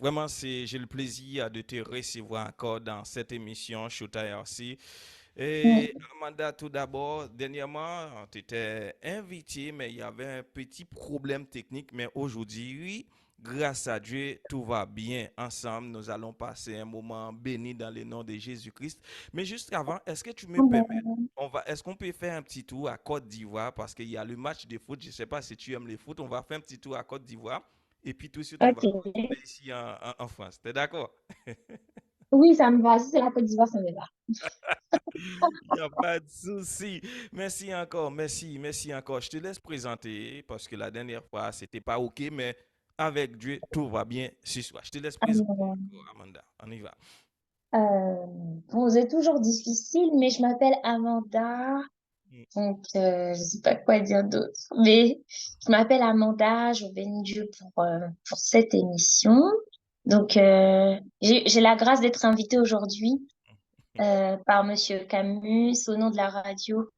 vraiment, j'ai le plaisir de te recevoir encore dans cette émission Shota RC. Et Mm. Amanda, tout d'abord, dernièrement, tu étais invité, mais il y avait un petit problème technique. Mais aujourd'hui, oui, grâce à Dieu, tout va bien. Ensemble, nous allons passer un moment béni dans le nom de Jésus-Christ. Mais juste avant, est-ce que tu me permets, est-ce qu'on peut faire un petit tour à Côte d'Ivoire parce qu'il y a le match de foot. Je ne sais pas si tu aimes le foot. On va faire un petit tour à Côte d'Ivoire. Et puis tout de suite, on va Ok. retourner ici en France. T'es d'accord? Oui, ça me va. Si c'est la Côte d'Ivoire, ça me va. Il n'y a pas de souci. Merci encore, merci encore. Je te laisse présenter parce que la dernière fois, c'était pas OK, mais avec Dieu, tout va bien ce soir. Je te laisse présenter Alors, encore, Amanda. On y va. euh, bon, c'est toujours difficile, mais je m'appelle Amanda. Mm. Donc, je sais pas quoi dire d'autre. Mais je m'appelle Amanda. Je bénis Dieu pour cette émission. Donc, j'ai la grâce d'être invitée aujourd'hui par Monsieur Camus au nom de la radio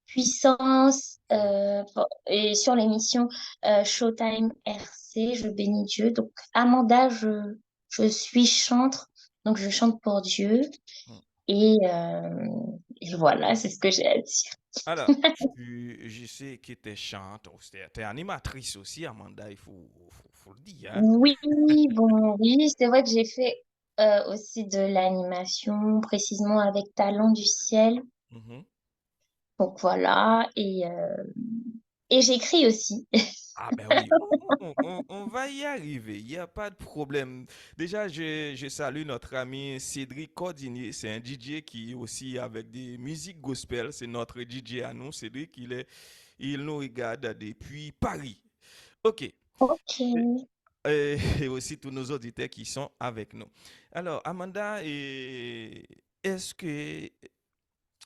Puissance Mm. et sur l'émission Showtime RC. Je bénis Dieu. Donc, Amanda, je suis chantre. Donc, je chante pour Dieu. Mm. Et, euh, et voilà, c'est ce que j'ai à dire. Alors, je sais que tu es chanteuse, tu es animatrice aussi, Amanda, faut le dire, hein. Oui, bon, oui, c'est vrai que j'ai fait aussi de l'animation, précisément avec Talent du Ciel. Mhm. Donc voilà, et j'écris aussi. Ah ben oui, on va y arriver, il n'y a pas de problème. Déjà, je salue notre ami Cédric Cordinier, c'est un DJ qui est aussi avec des musiques gospel, c'est notre DJ à nous, Cédric, il nous regarde depuis Paris. Ok, Ok. et aussi tous nos auditeurs qui sont avec nous. Alors, Amanda, est-ce que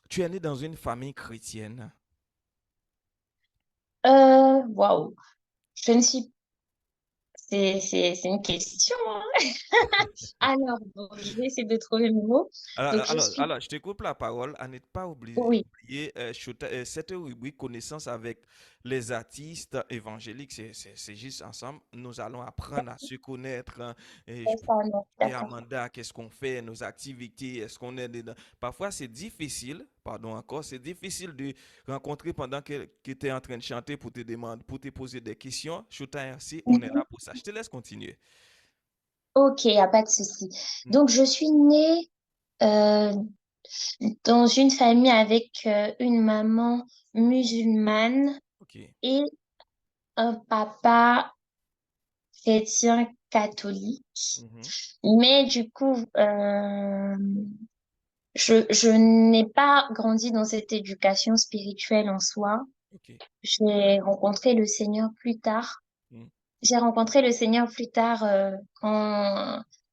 tu es née dans une famille chrétienne? Waouh. Je ne suis c'est une question, hein. Alors, bon, je vais essayer de trouver le mot. Donc, je suis. Je te coupe la parole à ne pas Oui. oublier cette rubrique connaissance avec les artistes évangéliques. C'est juste ensemble. Nous allons apprendre à se connaître, hein. Et je peux Ça, non, demander à d'accord. Amanda, qu'est-ce qu'on fait, nos activités, est-ce qu'on est dedans. Parfois, c'est difficile, pardon encore, c'est difficile de rencontrer pendant que tu es en train de chanter pour te demander, pour te poser des questions. Chota RC, on est là Mhm. pour ça. Je te laisse continuer. Ok, y a pas de souci. Mm. Donc, je suis née euh, dans une famille avec une maman musulmane Ok. et un papa chrétien catholique. Mhm. Mais du coup, je n'ai pas grandi dans cette éducation spirituelle en soi. Ok. J'ai rencontré le Seigneur plus tard. Mm. J'ai rencontré le Seigneur plus tard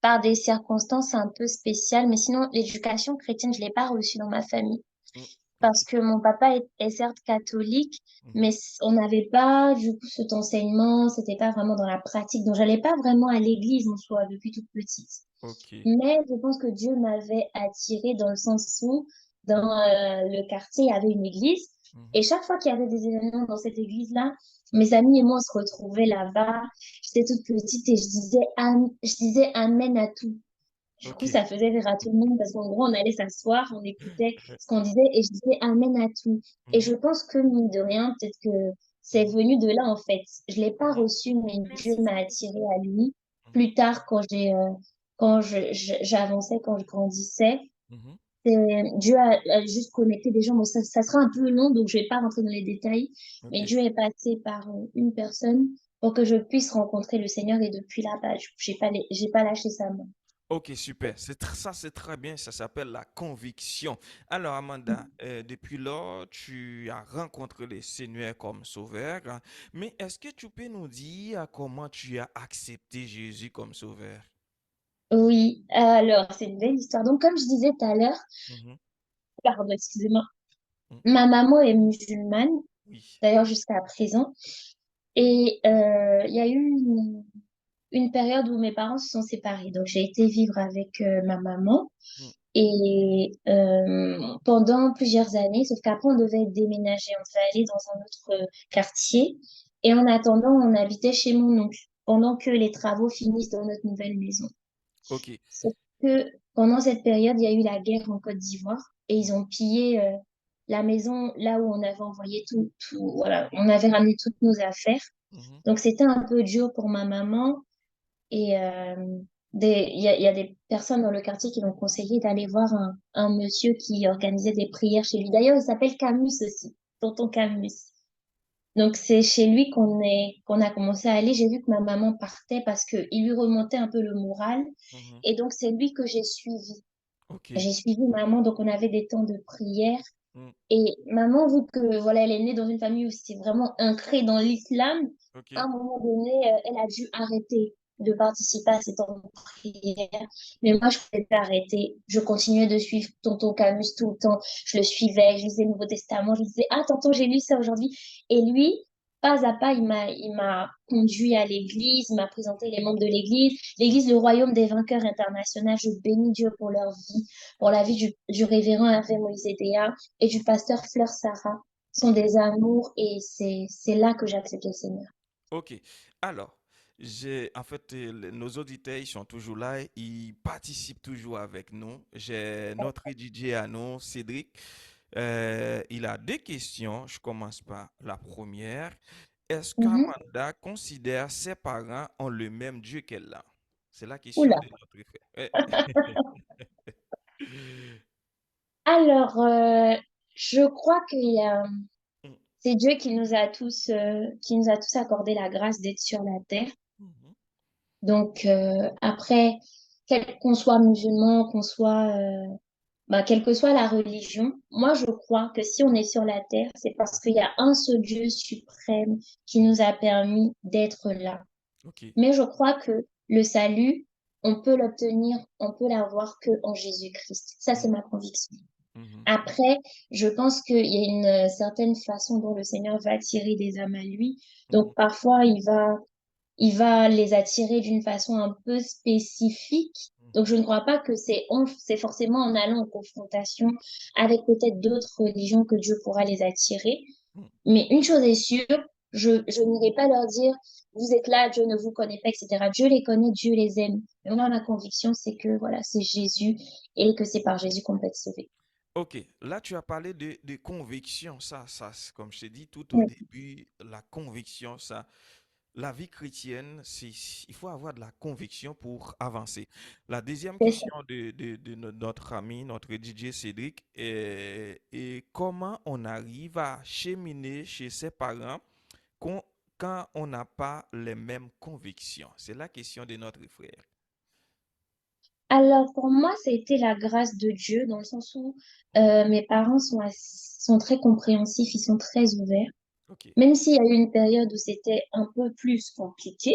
par des circonstances un peu spéciales. Mais sinon, l'éducation chrétienne, je l'ai pas reçue dans ma famille. Mm. Ok. Parce que mon papa est certes catholique, mais Mhm. on n'avait pas du coup cet enseignement, c'était pas vraiment dans la pratique, donc j'allais pas vraiment à l'église en soi depuis toute petite. Ok. Mais je pense que Dieu m'avait attirée dans le sens où dans le quartier, il y avait une église, Mhm. et chaque fois qu'il y avait des événements dans cette église-là, mes amis et moi on se retrouvait là-bas. J'étais toute petite et je disais amen à tout. Du coup, Ok. ça faisait rire à tout le monde parce qu'en gros, on allait s'asseoir, on écoutait ce qu'on disait et je disais amen à tout. Et je Mhm. pense que, mine de rien, peut-être que c'est Mhm. venu de là, en fait. Je l'ai pas Mhm. reçu, mais Dieu m'a attirée à lui. Mhm. Plus tard, quand j'avançais, quand je grandissais, Mhm. Dieu a juste connecté des gens. Bon, ça sera un peu long, donc je vais pas rentrer dans les détails. Ok. Mais Dieu est passé par une personne pour que je puisse rencontrer le Seigneur et depuis là, bah, j'ai pas lâché sa main. Ok, super. Ça, c'est très bien. Ça s'appelle la conviction. Alors, Amanda, depuis lors, tu as rencontré le Seigneur comme sauveur, hein. Mais est-ce que tu peux nous dire comment tu as accepté Jésus comme sauveur? Oui, alors c'est une belle histoire. Donc, comme je disais tout à l'heure, Mhm. pardon, excusez-moi, Mm. ma maman est musulmane, Oui. d'ailleurs jusqu'à présent, et il y a eu une période où mes parents se sont séparés. Donc, j'ai été vivre avec ma maman Mm. et pendant plusieurs années, sauf qu'après, on devait déménager, on devait aller dans un autre quartier. Et en attendant, on habitait chez mon oncle pendant que les travaux finissent dans notre nouvelle maison. Ok. C'est que pendant cette période, il y a eu la guerre en Côte d'Ivoire et ils ont pillé la maison là où on avait envoyé voilà, on avait ramené toutes nos affaires. Mhm, Donc c'était un peu dur pour ma maman et il y a des personnes dans le quartier qui m'ont conseillé d'aller voir un monsieur qui organisait des prières chez lui. D'ailleurs, il s'appelle Camus aussi, tonton Camus. Donc c'est chez lui qu'on a commencé à aller. J'ai vu que ma maman partait parce que il lui remontait un peu le moral. mhm. Et donc c'est lui que j'ai suivi. Ok. J'ai suivi maman, donc on avait des temps de prière. Mm, Et maman, vu que voilà, elle est née dans une famille où c'est vraiment ancré dans l'islam, à ok. un moment donné, elle a dû arrêter de participer à ces temps de prière. Mais moi, je ne pouvais pas arrêter. Je continuais de suivre tonton Camus tout le temps. Je le suivais, je lisais le Nouveau Testament, je lui disais, ah, tonton, j'ai lu ça aujourd'hui. Et lui, pas à pas, il m'a conduit à l'église, il m'a présenté les membres de l'église, le Royaume des vainqueurs international. Je bénis Dieu pour leur vie, pour la vie du révérend Hervé Moïse Déa et du pasteur Fleur Sarah sont Ok. des amours et c'est là que j'ai accepté le Seigneur. Ok. Alors, en fait, nos auditeurs, ils sont toujours là, ils participent toujours avec nous. J'ai notre DJ à nous, Cédric. Il a deux questions. Je commence par la première. Est-ce Mhm. qu'Amanda considère ses parents ont le même Dieu qu'elle a? C'est la question Oula. de notre frère. Alors, je crois qu'il y a, Mm, c'est Dieu qui nous a tous accordé la grâce d'être sur la terre. mhm, Donc, après, qu'on soit musulman, quelle que soit la religion, moi, je crois que si on est sur la terre, c'est parce qu'il y a un seul Dieu suprême qui mm. nous a permis d'être là. Ok. Mais je crois que le salut, on peut l'obtenir, on peut l'avoir que en Jésus-Christ. Ça, c'est Mm, ma conviction. mhm, Après, je pense qu'il y a une certaine façon dont le Seigneur va attirer des âmes à lui. mhm, Donc, parfois, il va les attirer d'une façon un peu spécifique. Donc, mhm, je ne crois pas que c'est forcément en allant en confrontation avec peut-être d'autres religions que Dieu pourra les attirer. mm. Mais une chose est sûre, je n'irai pas leur dire, vous êtes là, Dieu ne vous connaît pas, etc. Dieu les connaît, Dieu les aime. Mais moi, ma conviction, c'est que voilà, c'est Jésus et que c'est par Jésus qu'on peut être sauvé. Ok, là tu as parlé de conviction, comme je t'ai dit tout au Oui, début, la conviction, ça, la vie chrétienne, il faut avoir de la conviction pour avancer. La deuxième c'est ça. question de notre ami, notre DJ Cédric, est comment on arrive à cheminer chez ses parents quand, quand on n'a pas les mêmes convictions? C'est la question de notre frère. Alors, pour moi, ça a été la grâce de Dieu, dans le sens où Mhm. mes parents sont très compréhensifs, ils sont très ouverts. Ok. Même s'il y a eu une période où c'était un peu plus compliqué,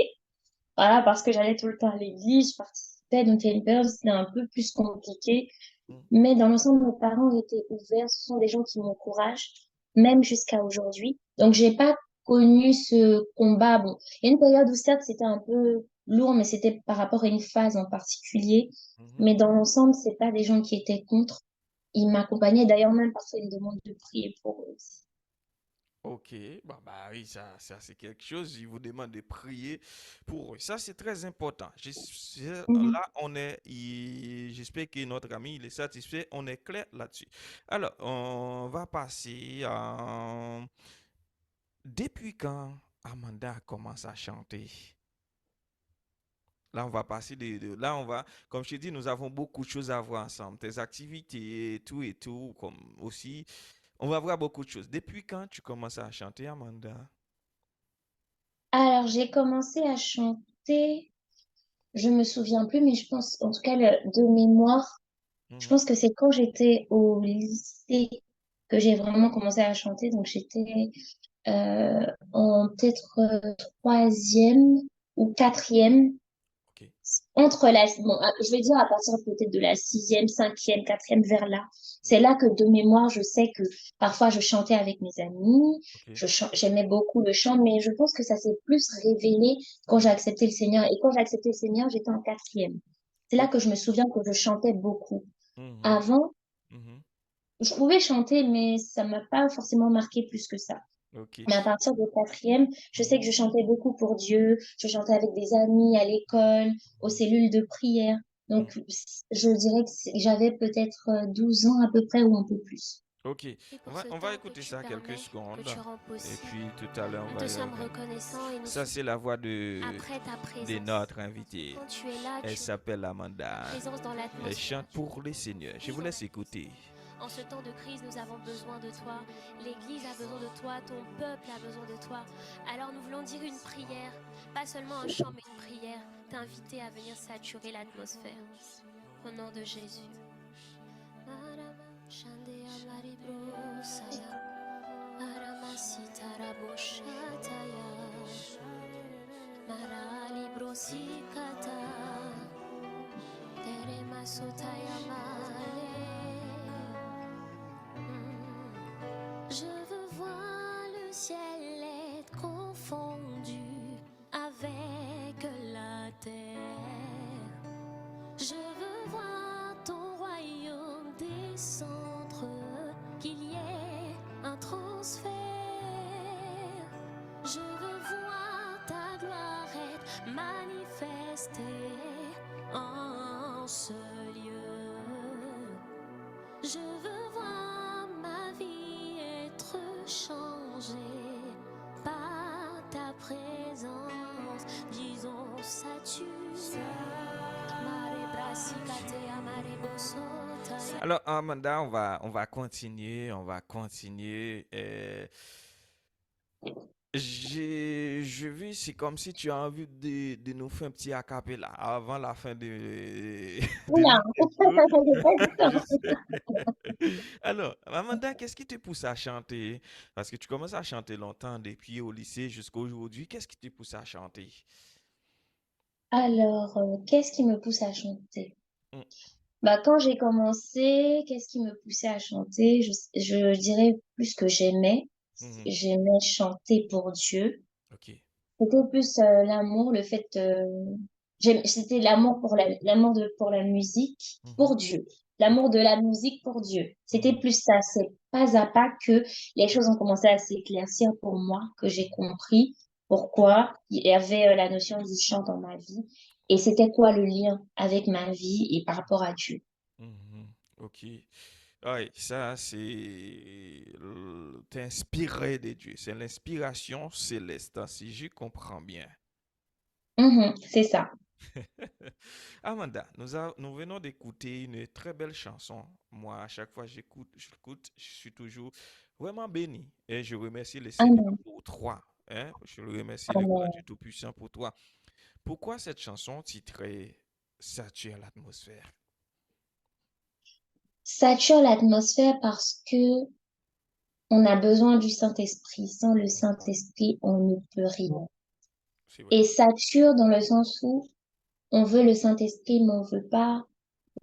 voilà, parce que j'allais tout le temps à l'église, je participais, donc il y a une période où c'était un peu plus compliqué. Mm, Mais dans l'ensemble, mes parents étaient ouverts. Ce sont des gens qui m'encouragent, même jusqu'à aujourd'hui. Donc, j'ai pas connu ce combat. Bon, il y a une période où certes, c'était un peu lourd, mais c'était par rapport à une phase en particulier. mhm. Mais dans l'ensemble, c'est pas des gens qui étaient contre. Ils m'accompagnaient. D'ailleurs, même parfois, ils me demandent de prier pour eux aussi. Ok, bah oui, ça c'est quelque chose. Il vous demande de prier pour eux. Ça, c'est très important. Mhm. Là, j'espère que notre ami, il est satisfait. On est clair là-dessus. Alors, on va passer à... Depuis quand Amanda commence à chanter? Là, on va passer là, on va, comme je t'ai dit, nous avons beaucoup de choses à voir ensemble. Tes activités et tout, comme aussi. On va voir beaucoup de choses. Depuis quand tu commences à chanter, Amanda? Alors, j'ai commencé à chanter. Je me souviens plus, mais je pense, en tout cas, de mémoire, je Mhm. pense que c'est quand j'étais au lycée que j'ai vraiment commencé à chanter. Donc, j'étais en peut-être troisième ou quatrième, Ok. je vais dire à partir peut-être de la sixième, cinquième, quatrième, vers là. C'est Mhm. là que de mémoire, je sais que parfois je chantais avec mes amis, Ok. j'aimais beaucoup le chant, mais je pense que ça s'est plus révélé quand j'ai accepté le Seigneur. Et quand j'ai accepté le Seigneur, j'étais en quatrième. C'est là Ok. que je me souviens que je chantais beaucoup. Mhm. Avant, Mhm. je pouvais chanter, mais ça m'a pas forcément marqué plus que ça. Ok. Mais à partir de quatrième, je sais que Mhm. je chantais beaucoup pour Dieu. Je chantais avec des amis à l'école, aux cellules de prière. Donc, je dirais que j'avais peut-être 12 ans à peu près ou un peu plus. Ok, Et on pour va, ce on va temps que écouter tu ça quelques permets, que secondes. tu rends Et possible. puis tout à l'heure, on Nous va te y sommes revenir. reconnaissants et nous Ça, c'est la voix de, après ta de présence. notre invitée. Quand tu es là, Elle s'appelle Amanda. présence dans Elle l'atmosphère. chante pour le Seigneur. Je vous laisse écouter. En ce temps de crise, nous avons besoin de toi. L'Église a besoin de toi. Ton peuple a besoin de toi. Alors nous voulons dire une prière, pas seulement un chant, mais une prière, t'inviter à venir saturer l'atmosphère. Au nom de Jésus. Je veux voir le ciel être confondu avec la terre. Je veux voir ton royaume descendre, qu'il y ait un transfert. Je veux voir ta gloire être manifestée en ce lieu. Je veux voir ma vie être changée par ta présence. Disons, sature. Alors, Amanda, on va continuer, on va continuer. Je vis, c'est comme si tu as envie de nous faire un petit acapella avant la fin de Oula, l'interview. pas du Je temps. sais. Alors, Amanda, qu'est-ce qui te pousse à chanter? Parce que tu commences à chanter longtemps, depuis au lycée jusqu'à aujourd'hui. Qu'est-ce qui te pousse à chanter? Alors, qu'est-ce qui me pousse à chanter? Mm, Bah, quand j'ai commencé, qu'est-ce qui me poussait à chanter? Je dirais plus que mhm. j'aimais chanter pour Dieu. Ok. C'était plus l'amour, le fait, c'était l'amour pour pour la musique, Mhm, pour Dieu. ok, L'amour de la musique pour Dieu. C'était mhm, plus ça. C'est pas à pas que les choses ont commencé à s'éclaircir pour moi, que j'ai mhm, compris pourquoi il y avait la notion du chant dans ma vie et c'était quoi le lien avec ma vie et par rapport à Dieu. mhm. Ok. Oui, ça, t'es inspiré de Dieu. C'est l'inspiration céleste, hein, si je comprends bien. Mhm, c'est ça. Amanda, nous venons d'écouter une très belle chanson. Moi, à chaque fois j'écoute, je suis toujours vraiment béni. Et je remercie le Seigneur Amen. pour toi. Hein. Je le remercie le grand Amen. Dieu Tout-Puissant pour toi. Pourquoi cette chanson titrée Sature l'atmosphère? Sature l'atmosphère parce que on a besoin du Saint-Esprit. Sans le Saint-Esprit, on ne peut rien. C'est vrai. Et sature dans le sens où on veut le Saint-Esprit, mais on veut pas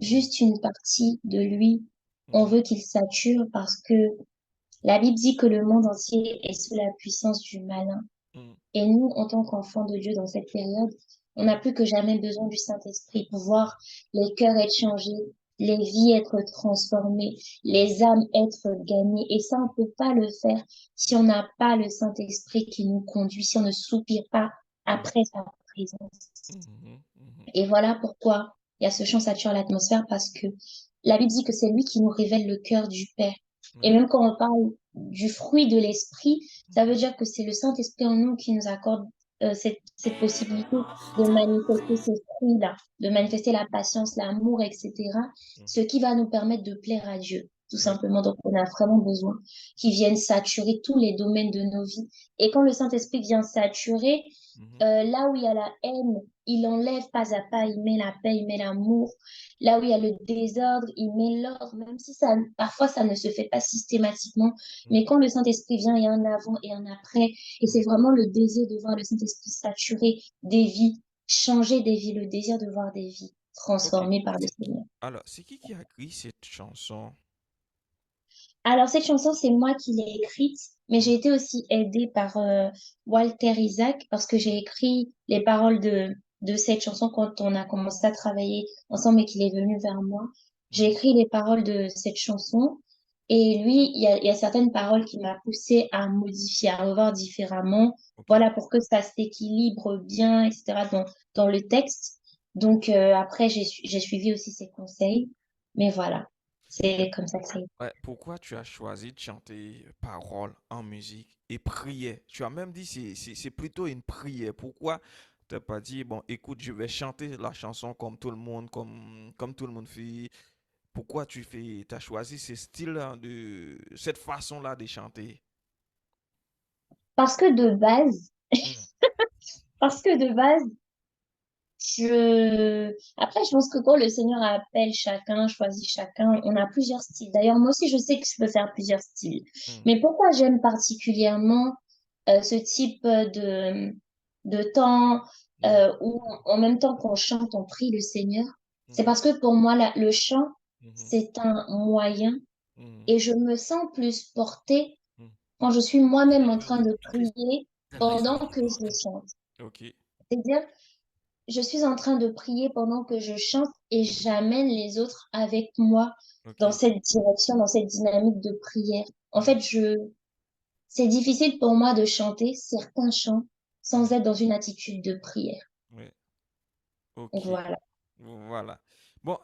Mhm, juste une partie de lui. On mhm, veut qu'il sature parce que la Bible dit que le monde entier est sous la puissance du malin. mhm, Et nous, en tant qu'enfants de Dieu dans cette période, on a mhm, plus que jamais besoin du Saint-Esprit pour voir les cœurs être changés, les vies être transformées, mhm, les âmes être gagnées. Et ça, on ne peut pas le faire si on n'a pas le Saint-Esprit qui nous conduit, si on ne soupire pas mhm, après sa présence. mhm, mhm, Et voilà pourquoi il y a ce chant sature l'atmosphère, parce que la Bible dit que c'est lui qui nous révèle le cœur du Père. Et oui, même quand on parle du fruit de l'Esprit, ça veut dire que c'est le Saint-Esprit en nous qui nous accorde cette possibilité de manifester ces fruits-là, de manifester la patience, l'amour, etc. Ce mhm, qui va nous permettre de plaire à Dieu, tout oui, simplement. Donc, on a vraiment besoin qu'il vienne saturer tous les domaines de nos vies. Et quand le Saint-Esprit vient saturer, mhm, là où il y a la haine, il enlève pas à pas, il met la paix, il met l'amour. Là où il y a le désordre, il met l'ordre, même si ça, parfois ça ne se fait pas systématiquement. Mais mhm, quand le Saint-Esprit vient, il y a un avant et un après. Et mhm, c'est vraiment le désir de voir le Saint-Esprit saturer des vies, changer des vies, le désir de voir des vies ok. transformées par le Seigneur. Alors, c'est qui a écrit cette chanson? Alors, cette chanson, c'est moi qui l'ai écrite, mais Mhm, j'ai été aussi aidée par Walter Isaac parce que j'ai écrit les paroles de cette chanson quand on a commencé à travailler ensemble et qu'il est venu vers moi. J'ai mhm, écrit les paroles de cette chanson et lui, il y a certaines paroles qui m'a poussé à modifier, à revoir différemment, ok. voilà, pour que ça s'équilibre bien, etc., dans le texte. Donc après, j'ai suivi aussi ses conseils. Mais voilà, c'est comme ça que ça a été. Ouais, pourquoi tu as choisi de chanter paroles en musique et prier? Tu as même dit c'est plutôt une prière. Pourquoi tu n'as pas dit, bon, écoute, je vais chanter la chanson comme tout le monde, comme tout le monde fait. Pourquoi tu as choisi ce style cette façon-là de chanter? Parce que de base, Hmm, parce que de base, après, je pense que quand le Seigneur appelle chacun, choisit chacun, on a plusieurs styles. D'ailleurs, moi aussi, je sais que je peux faire plusieurs styles. hmm, Mais pourquoi j'aime particulièrement ce type de temps hmm, où, en même temps qu'on chante, on prie le Seigneur? C'est mhm, parce que pour moi, le chant, mhm, c'est un moyen mhm, et je me sens plus portée mhm. quand je suis moi-même en train de prier pendant que je chante. Ok, C'est-à-dire, je suis en train de prier pendant que je chante et j'amène les autres avec moi ok. dans cette direction, dans cette dynamique de prière. En Hmm, fait, c'est difficile pour moi de chanter certains chants sans hmm, être dans une attitude de prière. ouais, ok. Voilà. Voilà. Bon,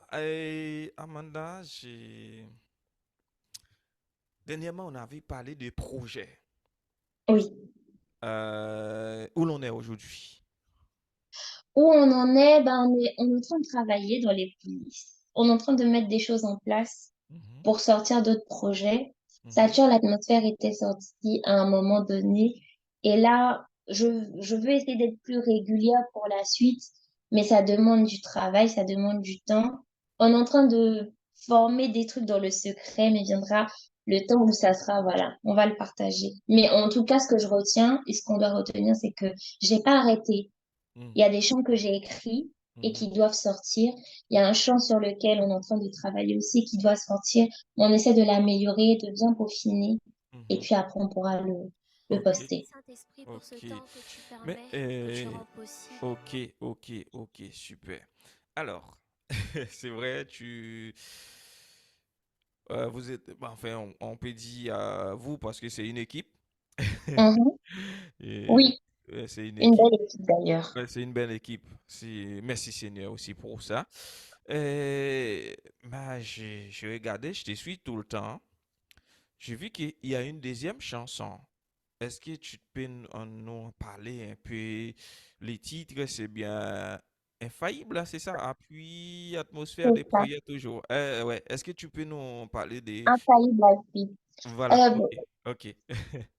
Amanda, dernièrement, on avait parlé de projets. Oui. Où l'on est aujourd'hui. Où on en est, ben, on est en train de travailler dans les coulisses. On est en train de mettre des choses en place Mhm, pour sortir d'autres projets. mhm, Sature, l'atmosphère était sortie à un moment donné. Et là, je veux essayer d'être plus régulière pour la suite, mais ça demande du travail, ça demande du temps. On est en train de former des trucs dans le secret, mais viendra le temps où ça sera, voilà, on va le partager. Mais en tout cas, ce que je retiens et ce qu'on doit retenir, c'est que j'ai pas arrêté. mhm, Il y a des chants que j'ai écrits et mhm, qui doivent sortir. Il y a un chant sur lequel on est en train de travailler aussi qui doit sortir. On essaie de l'améliorer, de bien peaufiner. Et mhm. puis après, on pourra le Ok, Merci poster. Saint-Esprit pour ce ok. temps que tu Mais, permets, que tu rends possible. ok, ok, ok, super. Alors, c'est vrai, vous êtes, bah, enfin, on peut dire vous parce que c'est une équipe. Mhm. Et, Oui, c'est une une équipe. belle équipe d'ailleurs. Ouais, c'est une belle équipe. Merci Seigneur aussi pour ça. Bah, j'ai regardé, je te suis tout le temps. J'ai vu qu'il y a une deuxième chanson. Est-ce que tu peux nous en parler un peu? Les titres, c'est bien infaillible, hein, c'est ça? Appui, atmosphère C'est des ça. prières toujours. Ouais. Est-ce que tu peux nous en parler des... Infaillible la suite. Voilà, Bon, ok.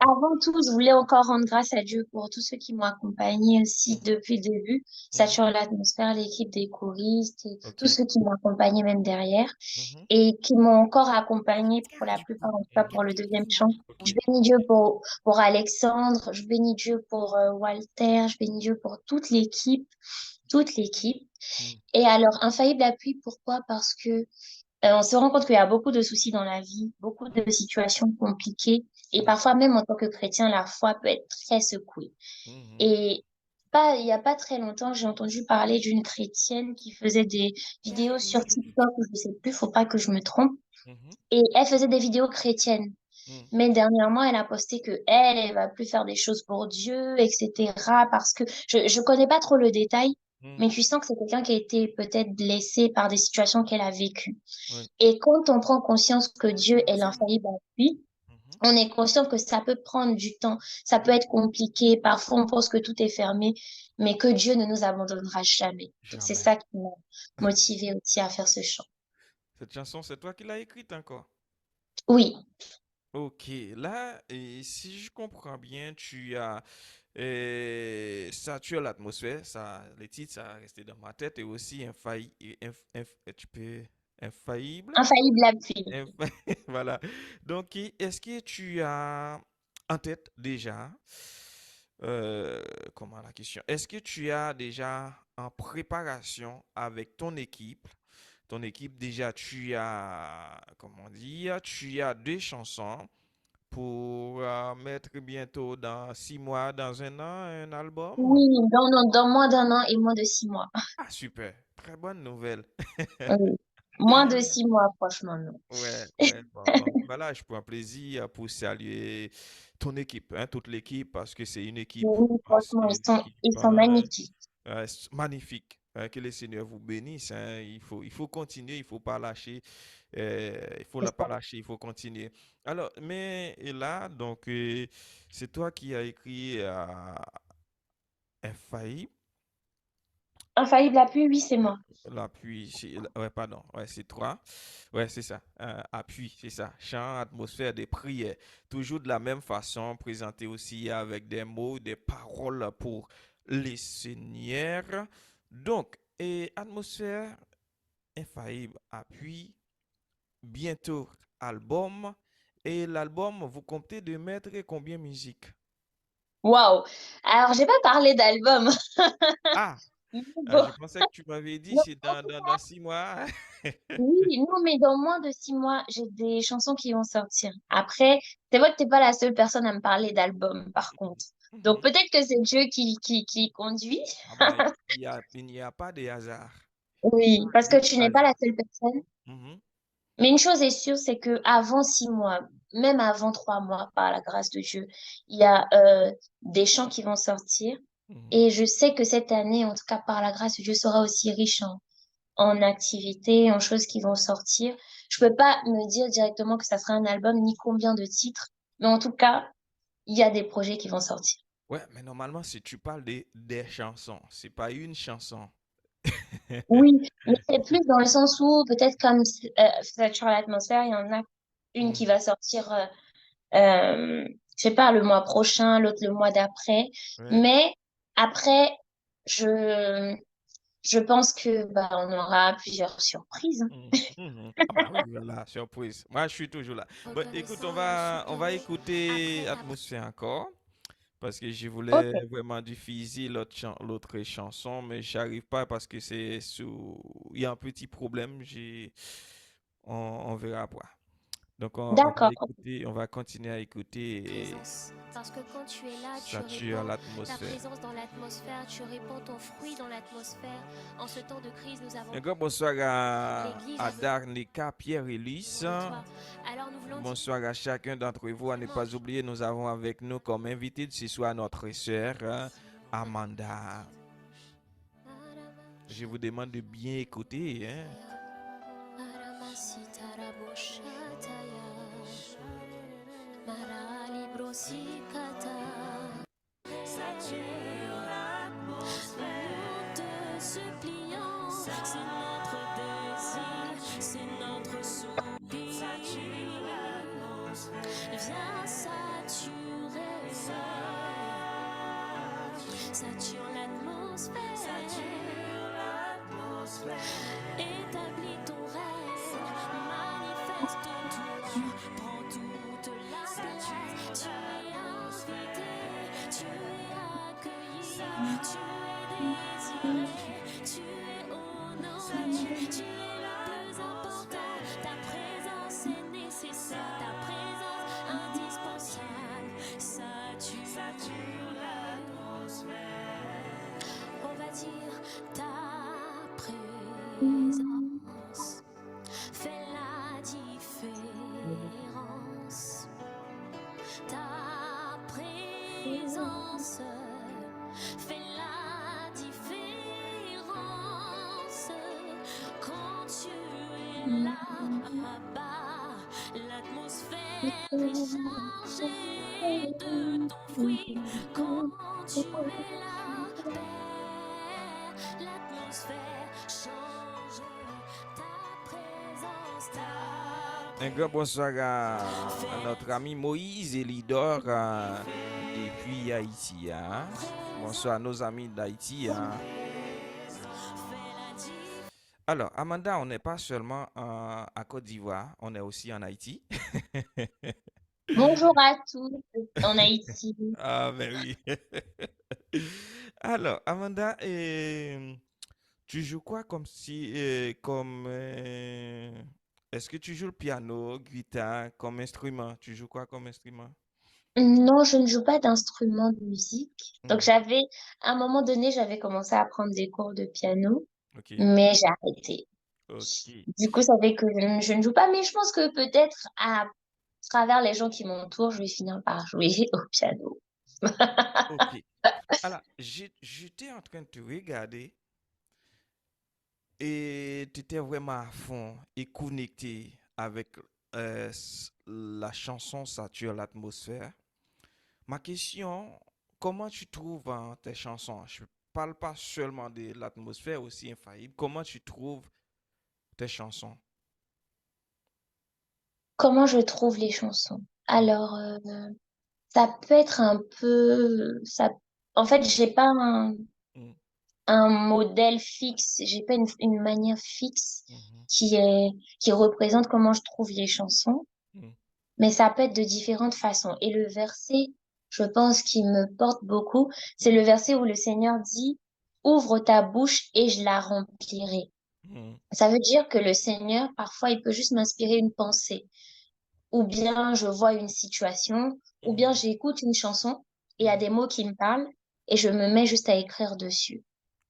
avant tout, je voulais encore rendre grâce à Dieu pour tous ceux qui m'ont accompagné aussi Mhm, depuis le début. mhm, Sature l'atmosphère, l'équipe des choristes et ok. tous ceux qui m'ont accompagné même derrière. Mhm, Et qui m'ont encore accompagné pour la plupart, en tout cas pour le deuxième chant. Je ok. bénis Dieu pour Alexandre, je bénis Dieu pour Walter, je bénis Dieu pour toute l'équipe, toute l'équipe. Mhm, Et alors, infaillible appui, pourquoi? Parce que on se rend compte qu'il y a beaucoup de soucis dans la vie, beaucoup de situations compliquées, et mhm, parfois même en tant que chrétien, la foi peut être très secouée. mhm, Et il y a pas très longtemps, j'ai entendu parler d'une chrétienne qui faisait des vidéos sur TikTok, ou je sais plus, faut pas que je me trompe. mhm, Et elle faisait des vidéos chrétiennes. mhm, Mais dernièrement, elle a posté que elle va plus faire des choses pour Dieu, etc. Parce que je connais pas trop le détail, mhm, mais tu sens que c'est quelqu'un qui a été peut-être blessé par des situations qu'elle a vécues. ouais, Et quand on prend conscience que Dieu est l'infaillible appui, mhm. on est conscient que ça peut prendre du temps, ça peut être compliqué. Parfois, on pense que tout est fermé, mais que Dieu ne nous abandonnera jamais. Donc, c'est Jamais. ça qui m'a motivée aussi à faire ce chant. Cette chanson, c'est toi qui l'as écrite encore. Oui, Ok, là, et si je comprends bien, tu as l'atmosphère, ça, les titres, ça a resté dans ma tête, et aussi tu peux, infaillible, infaillible appui. voilà. Donc, est-ce que tu as en tête déjà, comment la question, est-ce que tu as déjà en préparation avec ton équipe déjà, tu as, comment dire, tu as deux chansons pour mettre bientôt dans 6 mois, dans un an, un album? Oui, dans moins d'un an et moins de 6 mois. Ah, super. Très bonne nouvelle. Oui. Moins de 6 mois, franchement, non. Ouais. Bon. Voilà, je prends plaisir pour saluer ton équipe, hein, toute l'équipe, parce que c'est une équipe, Oui, ah, c'est franchement, une équipe ils sont magnifiques. magnifique. Que le Seigneur vous bénisse, hein. Il faut continuer, il faut pas lâcher. Il faut C'est pas ça. lâcher, il faut continuer. Alors, mais et là, donc, c'est toi qui as écrit Infaillible. Infaillible appui, oui, c'est moi. L'appui, ouais, pardon, ouais, c'est trois. Ouais, c'est ça. Appui, c'est ça. Chant, atmosphère des prières. Toujours de la même façon, présenté aussi avec des mots, des paroles pour les seigneurs. Donc, et atmosphère infaillible, appui, bientôt album. Et l'album, vous comptez de mettre combien de musique? Waouh! Alors, j'ai pas parlé d'album. Ah, Mais bon, je pensais que tu m'avais dit non, c'est dans 6 mois. oui, non, mais dans moins de 6 mois, j'ai des chansons qui vont sortir. Après, c'est vrai que t'es pas la seule personne à me parler d'album, par contre. Donc, Mhm. peut-être que c'est Dieu qui conduit. Ah bah, il n'y a pas de hasard. Oui, parce que Zéro tu n'es pas la hasard. seule personne. Mhm, Mais une chose est sûre, c'est que avant 6 mois, même avant 3 mois, par la grâce de Dieu, il y a des chants qui vont sortir. mhm. Et je sais que cette année, en tout cas par la grâce de Dieu, sera aussi riche en activités, en choses qui vont sortir. Je peux pas me dire directement que ça sera un album ni combien de titres, mais en tout cas, il y a des projets qui vont sortir. Ouais, mais normalement, si tu parles des chansons, c'est pas une chanson. Oui, mais c'est plus dans le sens où peut-être comme Sature l'atmosphère, il y en a une qui Mhm. va sortir, je sais pas, le mois prochain, l'autre le mois d'après. Ouais. Mais après, je, je pense que bah, on aura plusieurs surprises, hein. Mhm, mhm. Ah bah oui, voilà, surprise. Moi, je suis toujours là. Bon, écoute, on Reconnaissant et va supplier. écouter Après ta Atmosphère encore. Parce que je Ok, voulais vraiment diffuser l'autre chanson, mais j'arrive pas parce que c'est sous... Il y a un petit problème, on verra après. Donc on va d'accord. écouter, on va continuer à écouter et présence. Parce que quand tu es là, tu sature répands ta l'atmosphère. présence dans l'atmosphère, tu répands ton fruit dans l'atmosphère. En ce temps de crise, nous avons Un grand bonsoir l'Église à a Darnika, Pierre et Lys. besoin de toi. Alors nous voulons dire Bonsoir à chacun d'entre vous. À ne vraiment pas oublier, nous avons avec nous comme invité de ce soir notre sœur Amanda. Je vous demande de bien écouter, hein. nous te supplions, c'est notre désir, c'est notre soupir. Viens saturer, sature l'atmosphère, établis ton règne, manifeste-toi, prends toute la place. Tu es invité, tu es accueilli, tu es désiré, tu es honoré, tu es le plus important. Ta présence est nécessaire, ta présence indispensable. Sature l'atmosphère. On va dire ta présence fait la différence. Ta présence fait la différence. Quand tu es là, bas, l'atmosphère est chargée de ton fruit. Quand tu es là, Père, l'atmosphère change. Ta présence, Un grand bonsoir à notre ami Moïse Elidor depuis Haïti, hein. Bonsoir à nos amis d'Haïti, hein. Alors, Amanda, on n'est pas seulement à Côte d'Ivoire, on est aussi en Haïti. Bonjour à tous en Haïti. Ah, ben oui. Alors, Amanda, tu joues quoi comme si, est-ce que tu joues le piano, guitare, comme instrument? Tu joues quoi comme instrument? Non, je ne joue pas d'instrument de musique. Donc Mhm. à un moment donné, j'avais commencé à prendre des cours de piano, Ok, mais j'ai arrêté. ok, Du coup, ça fait que je ne joue pas, mais je pense que peut-être à travers les gens qui m'entourent, je vais finir par jouer au piano. ok. Alors, j'étais en train de te regarder et tu étais vraiment à fond et connecté avec la chanson Sature l'atmosphère. Ma question, comment tu trouves tes chansons? Je parle pas seulement de l'atmosphère aussi infaillible. Comment tu trouves tes chansons? Comment je trouve les chansons? Mm, Alors, ça peut être un peu, en fait, j'ai pas mm, un modèle fixe, j'ai pas une manière fixe mhm, qui est, qui représente comment je trouve les chansons, mm, mais ça peut être de différentes façons. Et le verset, je pense, qui me porte beaucoup, c'est le mm, verset où le Seigneur dit, ouvre ta bouche et je la remplirai. mm, Ça veut dire que le Seigneur, parfois, il peut juste m'inspirer une pensée, ou bien je vois une situation, ou bien mm, j'écoute une chanson et il y a mm. des mots qui me parlent et je me mets juste à écrire dessus.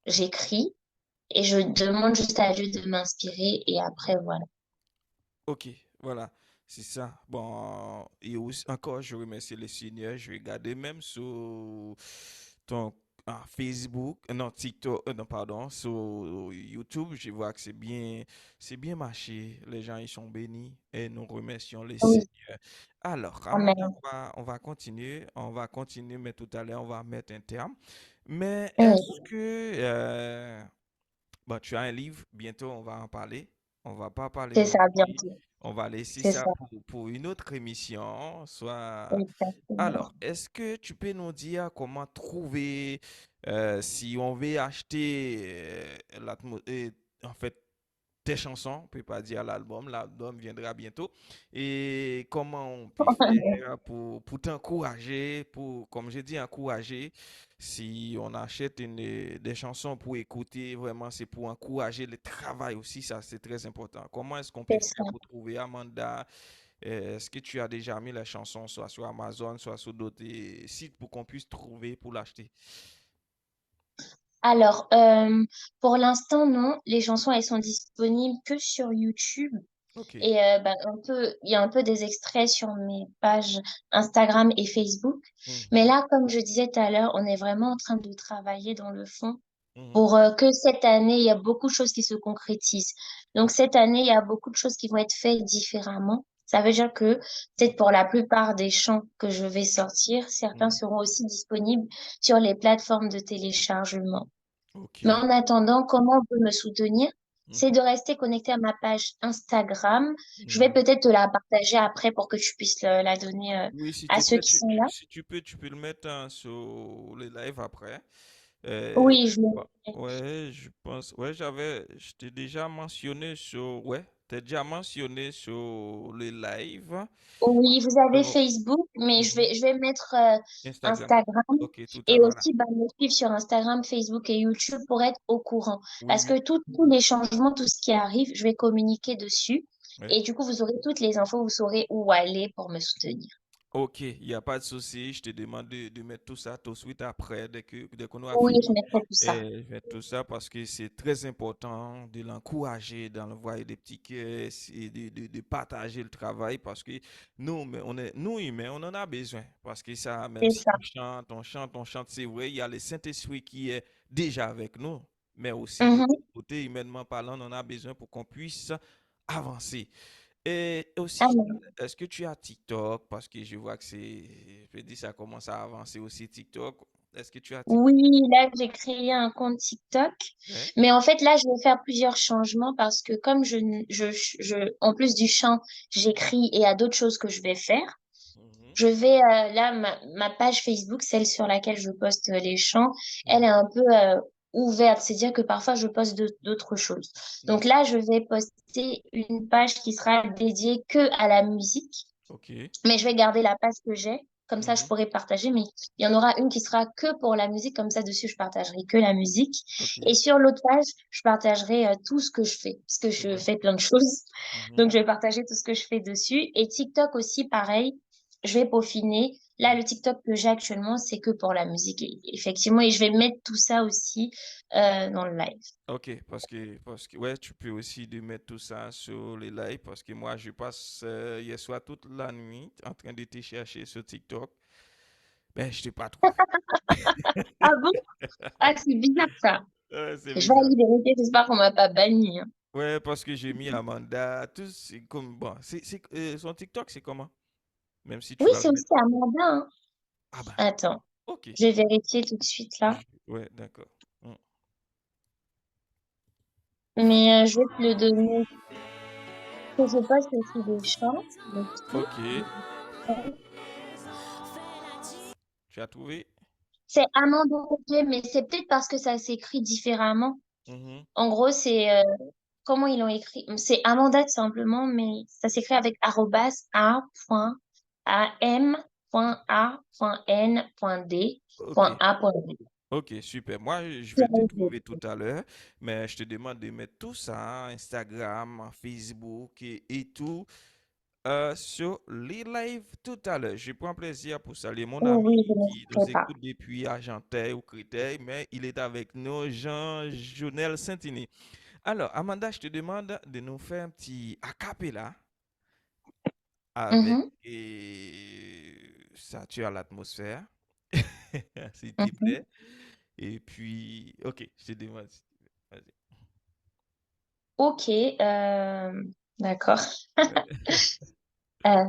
J'écris et je demande juste à Dieu de m'inspirer et après, voilà. Ok, voilà, c'est ça. Bon, et aussi, encore, je remercie le Seigneur. Je regardais même sur ton Facebook, non, TikTok, non, pardon, sur YouTube, je vois que c'est bien marché. Les gens, ils sont bénis et nous remercions le Oui, Seigneur. Alors, Amanda, amen. on va continuer, mais tout à l'heure, on va mettre un terme. Mais est-ce Oui, que, bon, tu as un livre, bientôt on va en parler. On va pas parler c'est ça, aujourd'hui. bientôt. On va laisser C'est ça ça, pour une autre émission. exactement. Alors, est-ce que tu peux nous dire comment trouver si on veut acheter en fait tes chansons, on peut pas dire l'album viendra bientôt. Et comment on peut faire pour t'encourager, pour, comme j'ai dit, encourager, si on achète des chansons pour écouter, vraiment, c'est pour encourager le travail aussi, ça c'est très important. Comment est-ce qu'on peut C'est faire ça. pour trouver Amanda? Est-ce que tu as déjà mis les chansons soit sur Amazon, soit sur d'autres sites pour qu'on puisse trouver pour l'acheter? Alors, pour l'instant, non. Les chansons, elles sont disponibles que sur YouTube. Ok. Et ben, il y a un peu des extraits sur mes pages Instagram et Facebook. Mais Mhm, là, comme je disais tout à l'heure, on est vraiment en train de travailler dans le fond mhm, pour que cette année, il y a beaucoup de choses qui se concrétisent. Donc, cette année, il y a beaucoup de choses qui vont être faites différemment. Ça veut dire que peut-être pour la plupart des chants que je vais sortir, certains mhm, seront aussi disponibles sur les plateformes de téléchargement. Mais ok. en attendant, comment on peut me soutenir? C'est Mhm, de rester connecté à ma page Instagram. Je vais mhm. peut-être te la partager après pour que tu puisses la donner Oui, s'il te à ceux plaît, qui sont là. si tu peux le mettre sur le live après. Oui, je Bah, le ouais, je pense, ouais, je t'ai déjà mentionné ouais, t'es déjà mentionné sur le live. Oui, vous avez sur- Facebook, mais Mhm. je vais mettre Instagram. Instagram Ok, tout à et voilà. aussi bah, me suivre sur Instagram, Facebook et YouTube pour être au courant. Oui, Parce oui. que tous les changements, tout ce qui arrive, je vais communiquer dessus. Ouais. Et du coup, vous aurez toutes les infos, vous saurez où aller pour me soutenir. Ok, il n'y a pas de souci. Je te demande de mettre tout ça tout de suite après, dès qu'on aura Oui, je fini. mettrai tout ça. Et je vais tout ça parce que c'est très important de l'encourager, d'envoyer des petits cœurs et de partager le travail parce que nous, mais nous humains, on en a besoin. Parce que ça, même C'est si ça. on chante, c'est vrai, il y a le Saint-Esprit qui est déjà avec nous, mais aussi de l'autre Mhm. côté, humainement parlant, on en a besoin pour qu'on puisse avancer. Et aussi, Amen. est-ce que tu as TikTok? Parce que je vois que je dis, ça commence à avancer aussi TikTok. Est-ce que tu as TikTok? Oui, là, j'ai créé un compte TikTok. Ouais. Mais en fait, là, je vais faire plusieurs changements parce que comme en plus du chant, j'écris et il y a d'autres choses que je vais faire. Mhm, Je vais, là, ma page Facebook, celle sur laquelle je poste les chants, elle est mhm, un peu ouverte. C'est-à-dire que parfois, je poste d'autres choses. mhm. Donc là, je vais poster une page qui sera dédiée que à la musique. Ok. Mais je vais garder la page que j'ai. Comme ça, je Mhm, pourrai partager. Mais il y en aura une qui sera que pour la musique. Comme ça, dessus, je partagerai que la musique. Et ok. sur l'autre page, je partagerai tout ce que je fais. Parce que je Ouais. fais plein de choses. Donc, Mhm, je vais partager tout ce que je fais dessus. Et TikTok aussi, pareil. Je vais peaufiner. Là, mhm. le TikTok que j'ai actuellement, c'est que pour la musique. Effectivement. Et je vais mettre tout ça aussi dans le live. Ok, parce que ouais, tu peux aussi de mettre tout ça sur les lives parce que moi, je passe hier soir toute la nuit en train de te chercher sur TikTok. Ben, je t'ai pas trouvé. Ah bon? Ah, c'est bizarre ça. C'est Je vais bizarre. aller vérifier, j'espère qu'on m'a pas banni, hein. Ouais, parce que j'ai mis Amanda, tout, c'est comme, bon, son TikTok, c'est comment? Même si tu Oui, vas le c'est mettre. aussi Amanda, hein. Ah ben, Attends, ok. je vais vérifier tout de suite là. Ouais, d'accord. Mm. Mais je vais te le donner. Parce que je poste aussi des chants dessus. Ok, tu as trouvé? C'est Amanda Roger, mais c'est peut-être parce que ça s'écrit différemment. Mhm. En gros, c'est comment ils l'ont écrit? C'est Amanda tout simplement, mais ça s'écrit avec arrobas Ok, a.am.n.d.a.d. ok, super. Moi, je vais te trouver tout à l'heure, mais je te demande de mettre tout ça, Instagram, Facebook et tout, sur les lives tout à l'heure. Je prends plaisir pour saluer mon Oh ami oui, je qui nous n'hésiterai pas. écoute depuis Argenteuil ou Créteil, mais il est avec nous, Jean-Jonel Saint-Denis. Alors, Amanda, je te demande de nous faire un petit acapella avec Mhm, ça tue à l'atmosphère, s'il te mhm. plaît. Et puis, ok, je te demande. Vas-y. Ok, d'accord. Euh,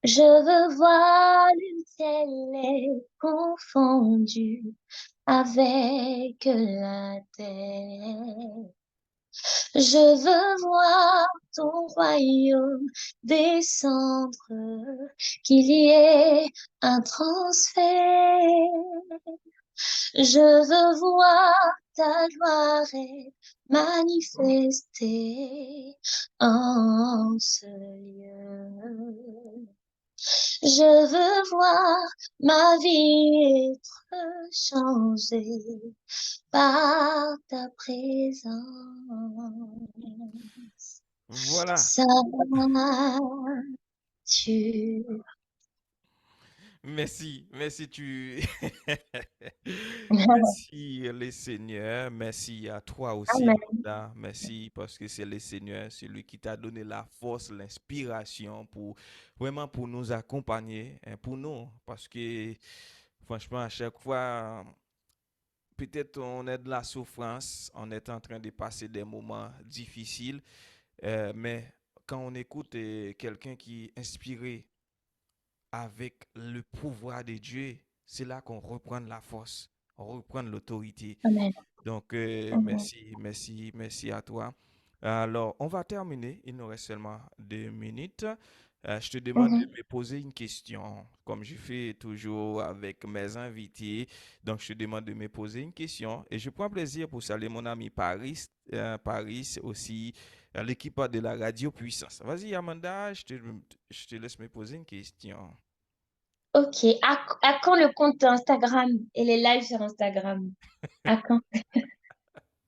je veux voir le ciel confondu avec la terre. Je veux voir ton royaume descendre, qu'il y ait un transfert. Je veux voir ta gloire être manifestée en ce lieu. Je veux voir ma vie être changée par ta présence. Voilà. Ça tu. Merci, merci merci les Seigneurs, merci à toi aussi Amen. Amanda, merci parce que c'est le Seigneur, c'est lui qui t'a donné la force, l'inspiration pour vraiment pour nous accompagner, hein, pour nous, parce que franchement à chaque fois peut-être on est de la souffrance, on est en train de passer des moments difficiles, mais quand on écoute quelqu'un qui est inspiré avec le pouvoir de Dieu, c'est là qu'on reprend la force, on reprend l'autorité. Amen. Donc, Amen. merci, merci, merci à toi. Alors, on va terminer. Il nous reste seulement 2 minutes. Je te demande de Mhm. me poser une question, comme je fais toujours avec mes invités. Donc, je te demande de me poser une question. Et je prends plaisir pour saluer mon ami Paris, Paris aussi, l'équipe de la Radio Puissance. Vas-y, Amanda, je te laisse me poser une question. Ok. À quand le compte Instagram et les lives sur Instagram? À quand?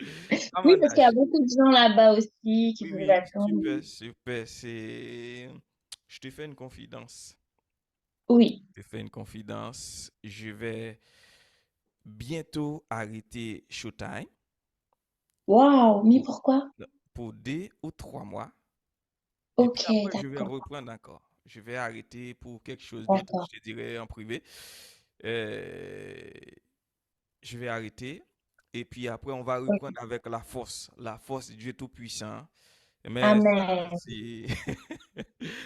Oui, Amanda, parce qu'il y a beaucoup de gens là-bas aussi qui oui, vous oui, attendent. super, super. Je te fais une confidence. Oui. Je te fais une confidence. Je vais bientôt arrêter Showtime Waouh, mais pour, pourquoi? pour 2 ou 3 mois. Et puis Ok, après, je vais d'accord, reprendre encore. Je vais arrêter pour quelque chose d'autre. d'accord. Je te dirai en privé. Euh, je vais arrêter. Et puis après, on va reprendre Ok. avec la force du Dieu Tout-Puissant. Mais ça, Amen. c'est...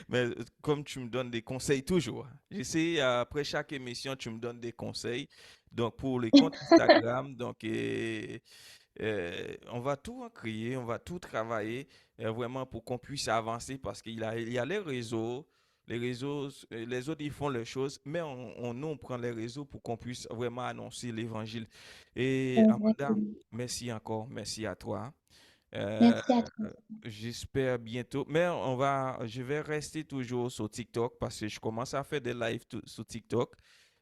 Mais comme tu me donnes des conseils toujours, j'essaie après chaque émission, tu me donnes des conseils. Donc pour les comptes Instagram, donc on va tout en créer, on va tout travailler vraiment pour qu'on puisse avancer parce il y a les réseaux, les autres ils font leurs choses, mais nous on prend les réseaux pour qu'on puisse vraiment annoncer l'évangile. Et Amanda, Exactement. merci encore, merci à toi. Euh, Merci à toi. J'espère bientôt. Mais je vais rester toujours sur TikTok parce que je commence à faire des lives sur TikTok.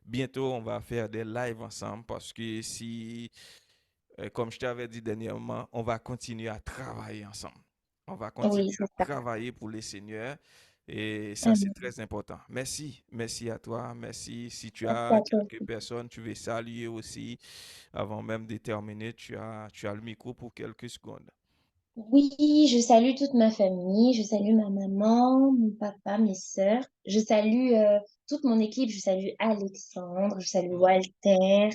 Bientôt, on va faire des lives ensemble parce que si, comme je t'avais dit dernièrement, on va continuer à travailler ensemble. On va Oui, continuer c'est à ça. travailler pour les seigneurs. Et ça, c'est Amen. très important. Merci. Merci à toi. Merci. Si tu Merci as à toi quelques aussi. personnes, tu veux saluer aussi. Avant même de terminer, tu as le micro pour quelques secondes. Oui, je salue toute ma famille. Je salue ma maman, mon papa, mes sœurs. Je salue toute mon équipe. Je salue Alexandre. Je salue Walter.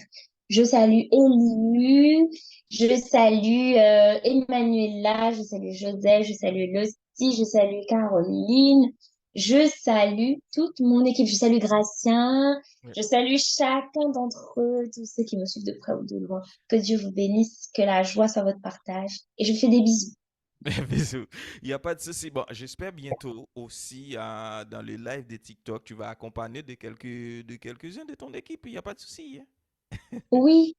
Je salue Élie, je salue Emmanuela, je salue Joseph, je salue Losty, je salue Caroline, je salue toute mon équipe, je salue Gracien, Ouais. je salue chacun d'entre eux, tous ceux qui me suivent de près ou de loin. Que Dieu vous bénisse, que la joie soit votre partage. Et je vous fais des bisous. Bisous. Il n'y a pas de souci. Bon, j'espère bientôt aussi dans le live de TikTok, tu vas accompagner de quelques-uns de ton équipe. Il n'y a pas de souci, hein. Oui,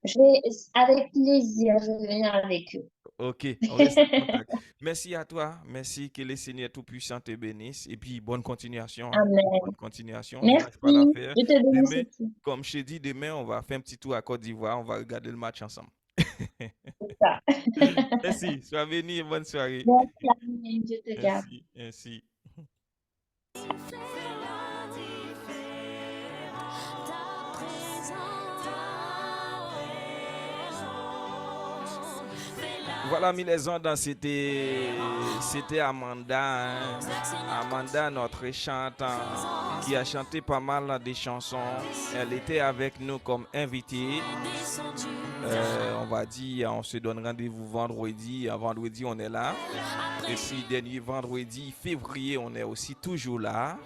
avec plaisir, je vais venir avec eux. Ok, on reste en contact. Merci à toi. Merci que le Seigneur Tout-Puissant te bénisse. Et puis, bonne continuation, hein. Bonne Amen. continuation. Ne lâche pas Merci. l'affaire. Je te bénisse Demain, aussi. comme je t'ai dit, demain, on va faire un petit tour à Côte d'Ivoire. On va regarder le match ensemble. C'est ça. Merci. Sois béni et bonne soirée. Merci, amen. Dieu te garde. Merci. Merci. Fais la différence. Ta présence, ta présence. Fais la Voilà, mis les ondes, c'était Amanda, hein. Amanda, notre chantante, qui a chanté pas mal de chansons. Elle était avec nous comme invitée. descendue. On va dire, on se donne rendez-vous vendredi. Vendredi, on est là. Et puis, dernier vendredi, février, on est aussi toujours là.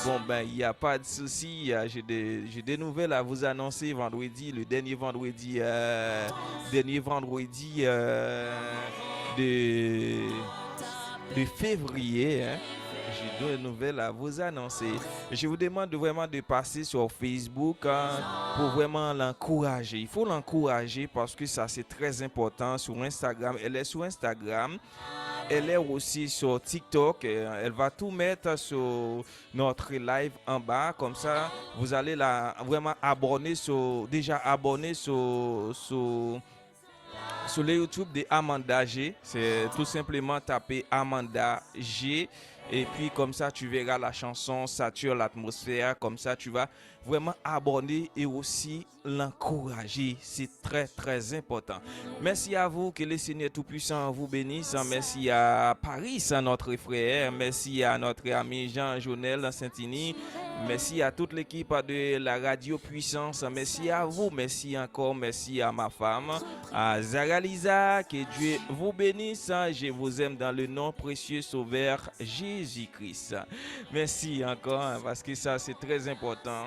Bon, ben, il n'y a pas de souci. J'ai des nouvelles à vous annoncer vendredi, le dernier vendredi de, de février, hein. J'ai deux nouvelles à vous annoncer. Je vous demande vraiment de passer sur Facebook, hein, pour vraiment l'encourager. Il faut l'encourager parce que ça, c'est très important. Sur Instagram, elle est sur Instagram. Elle est aussi sur TikTok. Elle va tout mettre sur notre live en bas. Comme ça, vous allez la vraiment abonner déjà abonner sur le YouTube de Amanda G. C'est tout simplement taper Amanda G. Et puis comme ça, tu verras la chanson sature l'atmosphère. Comme ça, tu vas vraiment abonner et aussi l'encourager. C'est très, très important. Merci à vous. Que le Seigneur Tout-Puissant vous bénisse. Merci à Paris, notre frère. Merci à notre ami Jean-Jonel Saint-Igny. Merci à toute l'équipe de la Radio Puissance. Merci à vous. Merci encore. Merci à ma femme, à Zara Lisa. Que Dieu vous bénisse. Je vous aime dans le nom précieux Sauveur Jésus-Christ. Merci encore, parce que ça, c'est très important.